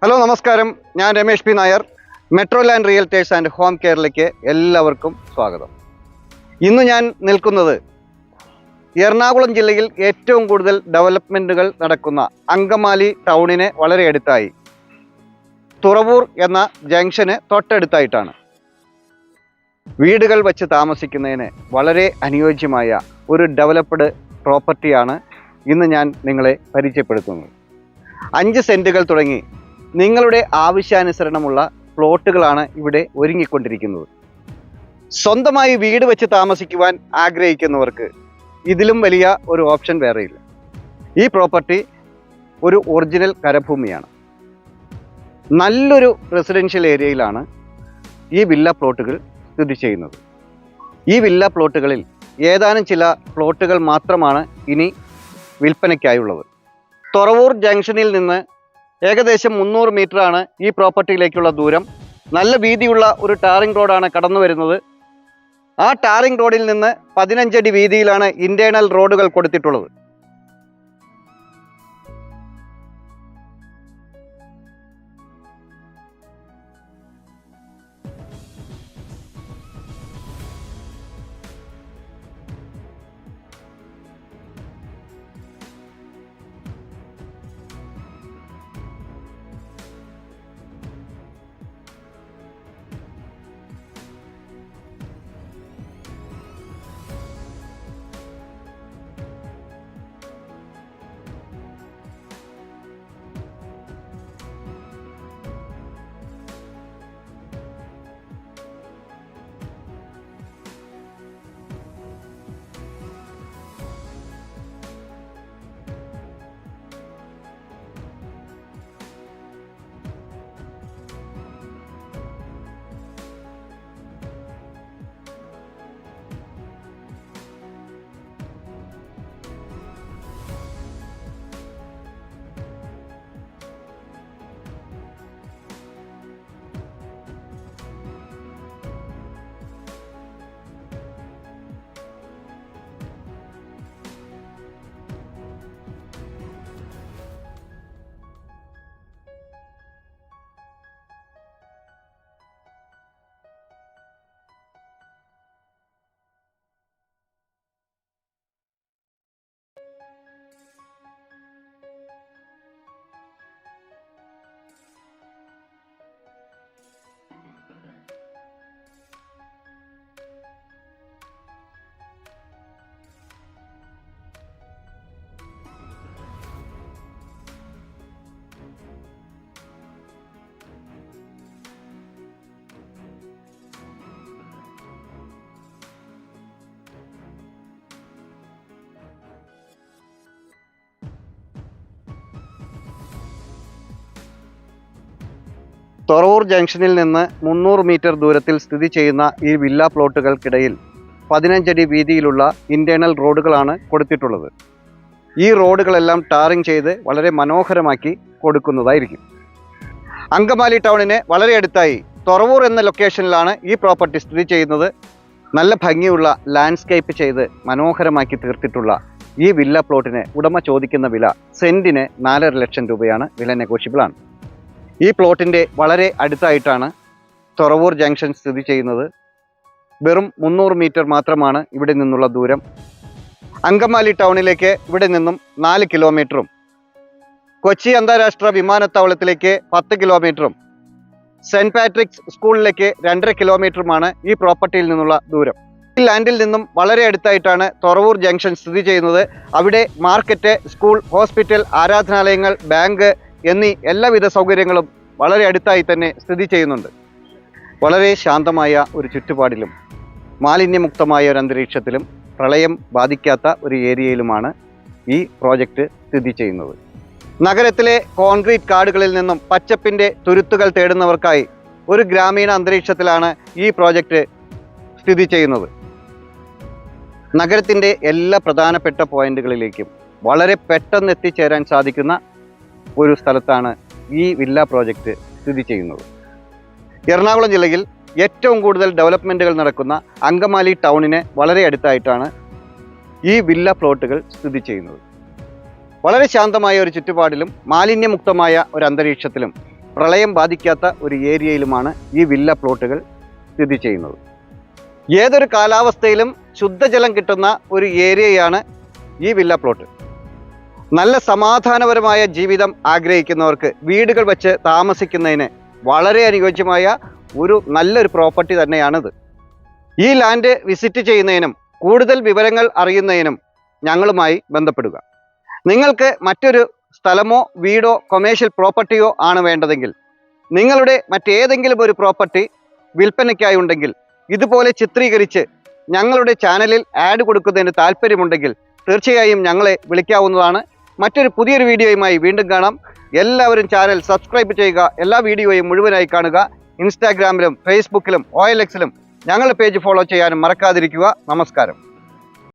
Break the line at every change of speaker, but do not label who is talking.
Hello നമസ്കാരം, ഞാൻ Ramesh P Nair. Metro land realtors and home കെയറിലേക്ക് എല്ലാവർക്കും സ്വാഗതം. ഇന്ന് ഞാൻ നിൽക്കുന്നത് എറണാകുളം ജില്ലയിൽ ഏറ്റവും കൂടുതൽ ഡെവലപ്മെൻറ്റുകൾ നടക്കുന്ന അങ്കമാലി ടൗണിന് വളരെ അടുത്തായി തുറവൂർ എന്ന ജംഗ്ഷന് തൊട്ടടുത്തായിട്ടാണ്. വീടുകൾ വച്ച് താമസിക്കുന്നതിന് വളരെ അനുയോജ്യമായ ഒരു ഡെവലപ്ഡ് പ്രോപ്പർട്ടിയാണ് ഇന്ന് ഞാൻ നിങ്ങളെ പരിചയപ്പെടുത്തുന്നത്. 5 സെൻറ്റുകൾ തുടങ്ങി നിങ്ങളുടെ ആവശ്യാനുസരണമുള്ള പ്ലോട്ടുകളാണ് ഇവിടെ ഒരുങ്ങിക്കൊണ്ടിരിക്കുന്നത്. സ്വന്തമായി വീട് വെച്ച് താമസിക്കുവാൻ ആഗ്രഹിക്കുന്നവർക്ക് ഇതിലും വലിയ ഒരു ഓപ്ഷൻ വേറെയില്ല. ഈ പ്രോപ്പർട്ടി ഒരു ഒറിജിനൽ കരഭൂമിയാണ്. നല്ലൊരു റെസിഡൻഷ്യൽ ഏരിയയിലാണ് ഈ വില്ല പ്ലോട്ടുകൾ സ്ഥിതി ചെയ്യുന്നത്. ഈ വില്ല പ്ലോട്ടുകളിൽ ഏതാനും ചില പ്ലോട്ടുകൾ മാത്രമാണ് ഇനി വിൽപ്പനയ്ക്കായുള്ളത്. തുറവൂർ ജംഗ്ഷനിൽ നിന്ന് ഏകദേശം 300 മീറ്ററാണ് ഈ പ്രോപ്പർട്ടിയിലേക്കുള്ള ദൂരം. നല്ല വീതിയുള്ള ഒരു ടാറിംഗ് റോഡാണ് കടന്നു വരുന്നത്. ആ ടാറിംഗ് റോഡിൽ നിന്ന് 15 അടി വീതിയിലാണ് ഇൻറ്റേർണൽ റോഡുകൾ കൊടുത്തിട്ടുള്ളത്. തുറവൂർ ജംഗ്ഷനിൽ നിന്ന് 300 മീറ്റർ ദൂരത്തിൽ സ്ഥിതി ചെയ്യുന്ന ഈ വില്ല പ്ലോട്ടുകൾക്കിടയിൽ 15 അടി വീതിയിലുള്ള ഇൻറ്റേർണൽ റോഡുകളാണ് കൊടുത്തിട്ടുള്ളത്. ഈ റോഡുകളെല്ലാം ടാറിംഗ് ചെയ്ത് വളരെ മനോഹരമാക്കി കൊടുക്കുന്നതായിരിക്കും. അങ്കമാലി ടൗണിന് വളരെ അടുത്തായി തുറവൂർ എന്ന ലൊക്കേഷനിലാണ് ഈ പ്രോപ്പർട്ടി സ്ഥിതി ചെയ്യുന്നത്. നല്ല ഭംഗിയുള്ള ലാൻഡ്സ്കേപ്പ് ചെയ്ത് മനോഹരമാക്കി തീർത്തിട്ടുള്ള ഈ വില്ല പ്ലോട്ടിന് ഉടമ ചോദിക്കുന്ന വില സെൻറ്റിന് 4.5 ലക്ഷം രൂപയാണ്. വില നെഗോഷ്യബിൾ ആണ്. ഈ പ്ലോട്ടിൻ്റെ വളരെ അടുത്തായിട്ടാണ് തുറവൂർ ജംഗ്ഷൻ സ്ഥിതി ചെയ്യുന്നത്. വെറും 300 മീറ്റർ മാത്രമാണ് ഇവിടെ നിന്നുള്ള ദൂരം. അങ്കമാലി ടൗണിലേക്ക് ഇവിടെ നിന്നും 4 കിലോമീറ്ററും കൊച്ചി അന്താരാഷ്ട്ര വിമാനത്താവളത്തിലേക്ക് 10 കിലോമീറ്ററും സെൻറ്റ് പാട്രിക്സ് സ്കൂളിലേക്ക് 2.5 കിലോമീറ്ററുമാണ് ഈ പ്രോപ്പർട്ടിയിൽ നിന്നുള്ള ദൂരം. ഈ ലാൻഡിൽ നിന്നും വളരെ അടുത്തായിട്ടാണ് തുറവൂർ ജംഗ്ഷൻ സ്ഥിതി ചെയ്യുന്നത്. അവിടെ മാർക്കറ്റ്, സ്കൂൾ, ഹോസ്പിറ്റൽ, ആരാധനാലയങ്ങൾ, ബാങ്ക് എന്നീ എല്ലാവിധ സൗകര്യങ്ങളും വളരെ അടുത്തായി തന്നെ സ്ഥിതി ചെയ്യുന്നുണ്ട്. വളരെ ശാന്തമായ ഒരു ചുറ്റുപാടിലും മാലിന്യമുക്തമായ ഒരു അന്തരീക്ഷത്തിലും പ്രളയം ബാധിക്കാത്ത ഒരു ഏരിയയിലുമാണ് ഈ പ്രോജക്റ്റ് സ്ഥിതി ചെയ്യുന്നത്. നഗരത്തിലെ കോൺക്രീറ്റ് കാടുകളിൽ നിന്നും പച്ചപ്പിൻ്റെ തുരുത്തുകൾ തേടുന്നവർക്കായി ഒരു ഗ്രാമീണ അന്തരീക്ഷത്തിലാണ് ഈ പ്രോജക്റ്റ് സ്ഥിതി ചെയ്യുന്നത്. നഗരത്തിൻ്റെ എല്ലാ പ്രധാനപ്പെട്ട പോയിന്റുകളിലേക്കും വളരെ പെട്ടെന്ന് എത്തിച്ചേരാൻ സാധിക്കുന്ന ഒരു സ്ഥലത്താണ് ഈ വില്ല പ്രോജക്റ്റ് സ്ഥിതി ചെയ്യുന്നത്. എറണാകുളം ജില്ലയിൽ ഏറ്റവും കൂടുതൽ ഡെവലപ്മെൻറ്റുകൾ നടക്കുന്ന അങ്കമാലി ടൗണിന് വളരെ അടുത്തായിട്ടാണ് ഈ വില്ല പ്ലോട്ടുകൾ സ്ഥിതി ചെയ്യുന്നത്. വളരെ ശാന്തമായ ഒരു ചുറ്റുപാടിലും മാലിന്യമുക്തമായ ഒരു അന്തരീക്ഷത്തിലും പ്രളയം ബാധിക്കാത്ത ഒരു ഏരിയയിലുമാണ് ഈ വില്ല പ്ലോട്ടുകൾ സ്ഥിതി ചെയ്യുന്നത്. ഏതൊരു കാലാവസ്ഥയിലും ശുദ്ധജലം കിട്ടുന്ന ഒരു ഏരിയയാണ് ഈ വില്ല പ്ലോട്ട്. നല്ല സമാധാനപരമായ ജീവിതം ആഗ്രഹിക്കുന്നവർക്ക് വീടുകൾ വെച്ച് താമസിക്കുന്നതിന് വളരെ അനുയോജ്യമായ ഒരു നല്ലൊരു പ്രോപ്പർട്ടി തന്നെയാണിത്. ഈ ലാൻഡ് വിസിറ്റ് ചെയ്യുന്നതിനും കൂടുതൽ വിവരങ്ങൾ അറിയുന്നതിനും ഞങ്ങളുമായി ബന്ധപ്പെടുക. നിങ്ങൾക്ക് മറ്റൊരു സ്ഥലമോ വീടോ കൊമേഴ്ഷ്യൽ പ്രോപ്പർട്ടിയോ ആണ് വേണ്ടതെങ്കിൽ, നിങ്ങളുടെ മറ്റേതെങ്കിലും ഒരു പ്രോപ്പർട്ടി വിൽപ്പനയ്ക്കായി ഉണ്ടെങ്കിൽ, ഇതുപോലെ ചിത്രീകരിച്ച് ഞങ്ങളുടെ ചാനലിൽ ആഡ് കൊടുക്കുന്നതിന് താല്പര്യമുണ്ടെങ്കിൽ തീർച്ചയായും ഞങ്ങളെ വിളിക്കാവുന്നതാണ്. മറ്റൊരു പുതിയൊരു വീഡിയോയുമായി വീണ്ടും കാണാം. എല്ലാവരും ചാനൽ സബ്സ്ക്രൈബ് ചെയ്യുക. എല്ലാ വീഡിയോയും മുഴുവനായി കാണുക. ഇൻസ്റ്റാഗ്രാമിലും ഫേസ്ബുക്കിലും OLXിലും ഞങ്ങളുടെ പേജ് ഫോളോ ചെയ്യാനും മറക്കാതിരിക്കുക. നമസ്കാരം.